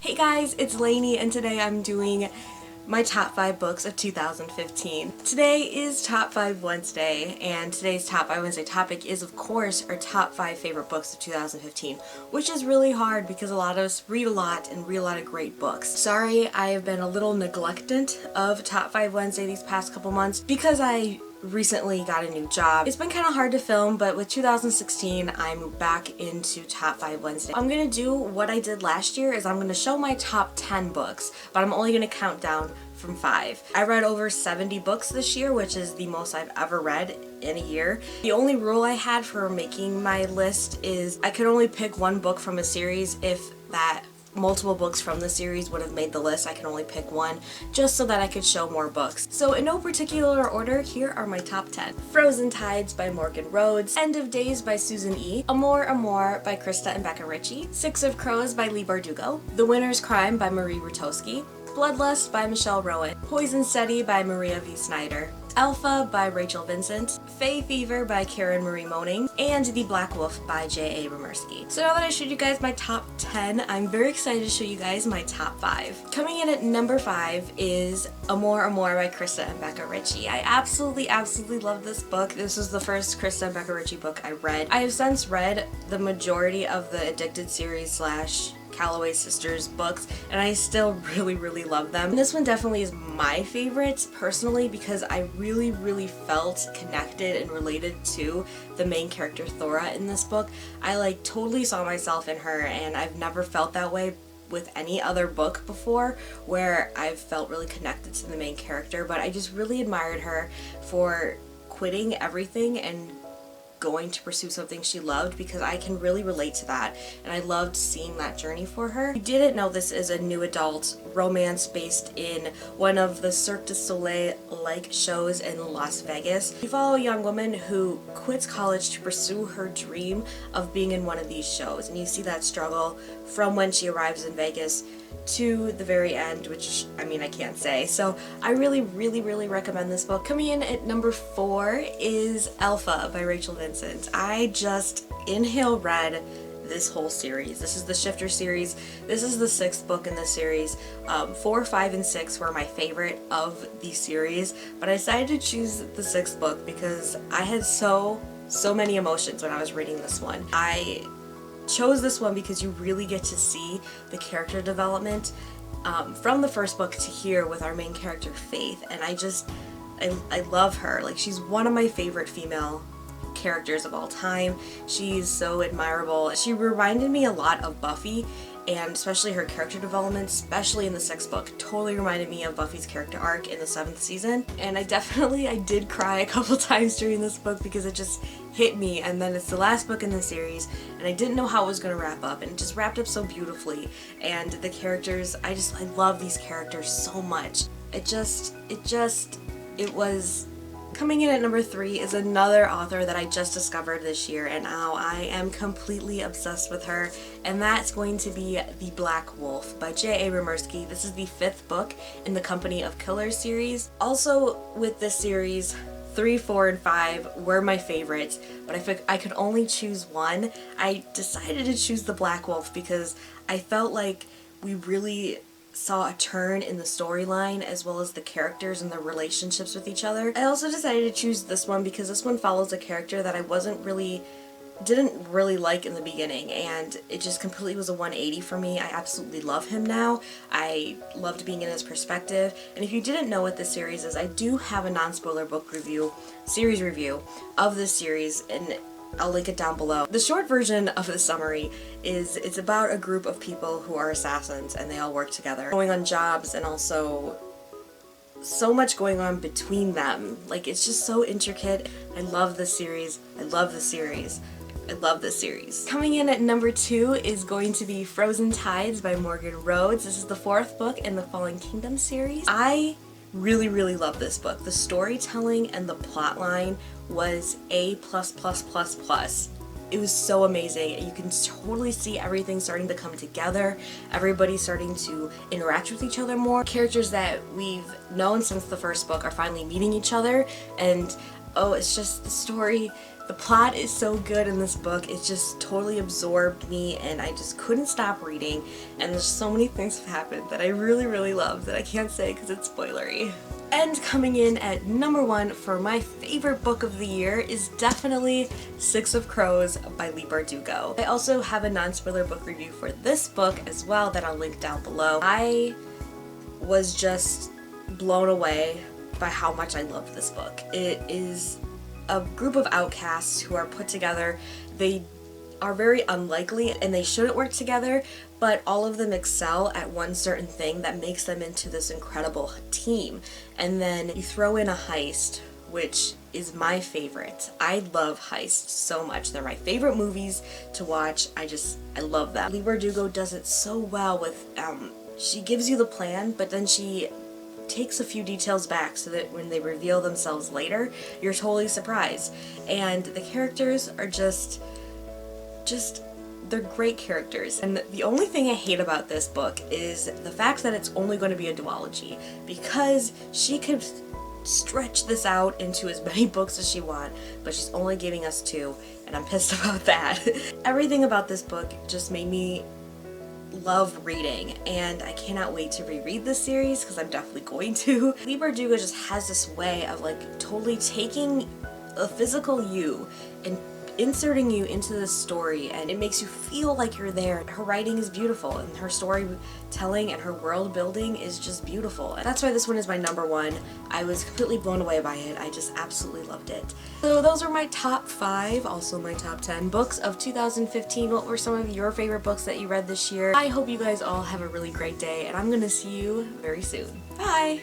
Hey guys, it's Lainey and today I'm doing my top 5 books of 2015. Today is Top 5 Wednesday, and today's Top 5 Wednesday topic is, of course, our top 5 favorite books of 2015, which is really hard because a lot of us read a lot and read a lot of great books. Sorry, I have been a little neglectant of Top 5 Wednesday these past couple months because I recently got a new job. It's been kind of hard to film, but with 2016, I'm back into Top 5 Wednesday. I'm gonna do what I did last year is I'm gonna show my top 10 books, but I'm only gonna count down from 5. I read over 70 books this year, which is the most I've ever read in a year. The only rule I had for making my list is I could only pick one book from a series if that multiple books from the series would have made the list. I can only pick one just so that I could show more books. So in no particular order, here are my top 10. Frozen Tides by Morgan Rhodes, End of Days by Susan E., Amor Amor by Krista and Becca Ritchie, Six of Crows by Leigh Bardugo, The Winner's Crime by Marie Rutowski, Bloodlust by Michelle Rowan, Poison Steady by Maria V. Snyder, Alpha by Rachel Vincent, Fae Fever by Karen Marie Moaning, and The Black Wolf by Jaya. So now that I showed you guys my top 10, I'm very excited to show you guys my top 5. Coming in at number 5 is Amor Amor by Krista and Becca Ritchie. I absolutely love this book. This was the first Krista and Becca Ritchie book I read. I have since read the majority of the Addicted series / Calloway Sisters books, and I still really love them. And this one definitely is my favorite personally because I really felt connected and related to the main character Thora in this book. I totally saw myself in her, and I've never felt that way with any other book before where I've felt really connected to the main character, but I just really admired her for quitting everything and going to pursue something she loved, because I can really relate to that, and I loved seeing that journey for her. If you didn't know, this is a new adult romance based in one of the Cirque du Soleil-like shows in Las Vegas. You follow a young woman who quits college to pursue her dream of being in one of these shows, and you see that struggle from when she arrives in Vegas to the very end, which I mean I can't say. So I really recommend this book. Coming in at number 4 is Alpha by Rachel Vincent. I just inhale read this whole series. This is the Shifter series. This is the 6th book in the series. 4, 5, and 6 were my favorite of the series, but I decided to choose the 6th book because I had so many emotions when I was reading this one. I chose this one because you really get to see the character development from the first book to here with our main character Faith, and I love her. She's one of my favorite female characters of all time. She's so admirable. She reminded me a lot of Buffy, and especially her character development, especially in the 6th book, totally reminded me of Buffy's character arc in the 7th season. And I did cry a couple times during this book because it just hit me, and then it's the last book in the series, and I didn't know how it was going to wrap up, and it just wrapped up so beautifully. And the characters, I love these characters so much. It was. Coming in at number 3 is another author that I just discovered this year, and now I am completely obsessed with her, and that's going to be The Black Wolf by Jaya. Mirsky. This is the 5th book in the Company of Killers series. Also with this series, 3, 4, and 5 were my favorites, but if I could only choose one, I decided to choose The Black Wolf because I felt like we really saw a turn in the storyline as well as the characters and their relationships with each other. I also decided to choose this one because this one follows a character that I didn't really like in the beginning, and it just completely was a 180 for me. I absolutely love him now. I loved being in his perspective, and if you didn't know what this series is, I do have a non-spoiler book review, series review of this series, and I'll link it down below. The short version of the summary is it's about a group of people who are assassins, and they all work together, going on jobs, and also so much going on between them. It's just so intricate. I love this series. I love this series. I love this series. Coming in at number 2 is going to be Frozen Tides by Morgan Rhodes. This is the 4th book in the Fallen Kingdom series. I really love this book. The storytelling and the plotline was A++++. It was so amazing. You can totally see everything starting to come together. Everybody's starting to interact with each other more. Characters that we've known since the first book are finally meeting each other, and oh, it's just the story The plot is so good in this book, it just totally absorbed me and I just couldn't stop reading, and there's so many things have happened that I really love that I can't say because it's spoilery. And coming in at number 1 for my favorite book of the year is definitely Six of Crows by Leigh Bardugo. I also have a non-spoiler book review for this book as well that I'll link down below. I was just blown away by how much I loved this book. It is a group of outcasts who are put together. They are very unlikely and they shouldn't work together, but all of them excel at one certain thing that makes them into this incredible team. And then you throw in a heist, which is my favorite. I love heists so much. They're my favorite movies to watch. I love them. Leigh Bardugo does it so well with, she gives you the plan, but then she takes a few details back so that when they reveal themselves later, you're totally surprised. And the characters are just they're great characters. And the only thing I hate about this book is the fact that it's only going to be a duology, because she could stretch this out into as many books as she wants, but she's only giving us 2, and I'm pissed about that. Everything about this book just made me love reading, and I cannot wait to reread this series because I'm definitely going to. Leigh Bardugo just has this way of like totally taking a physical you and inserting you into this story, and it makes you feel like you're there. Her writing is beautiful and her storytelling and her world building is just beautiful. And that's why this one is my number 1. I was completely blown away by it. I just absolutely loved it. So those are my top 5, also my top 10 books of 2015. What were some of your favorite books that you read this year? I hope you guys all have a really great day, and I'm gonna see you very soon. Bye!